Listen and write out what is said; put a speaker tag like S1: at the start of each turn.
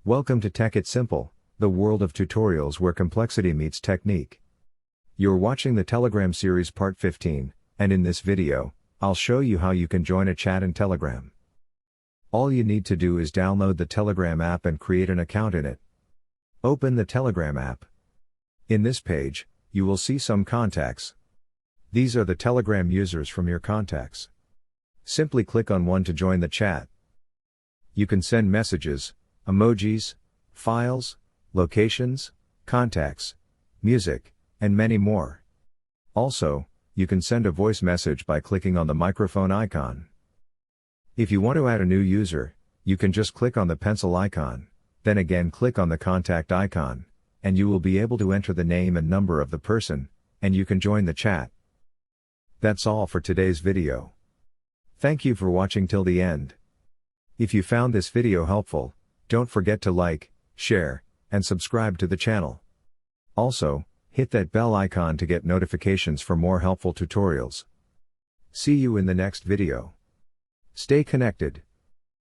S1: Welcome to Tech It Simple, the world of tutorials where complexity meets technique. You're watching the Telegram series part 15, and in this video, I'll show you how you can join a chat in Telegram. All you need to do is download the Telegram app and create an account in it. Open the Telegram app. In this page, you will see some contacts. These are the Telegram users from your contacts. Simply click on one to join the chat. You can send messages, emojis, files, locations, contacts, music, and many more. Also, you can send a voice message by clicking on the microphone icon. If you want to add a new user, you can just click on the pencil icon, then again click on the contact icon, and you will be able to enter the name and number of the person, and you can join the chat. That's all for today's video. Thank you for watching till the end. If you found this video helpful, don't forget to like, share, and subscribe to the channel. Also, hit that bell icon to get notifications for more helpful tutorials. See you in the next video. Stay connected.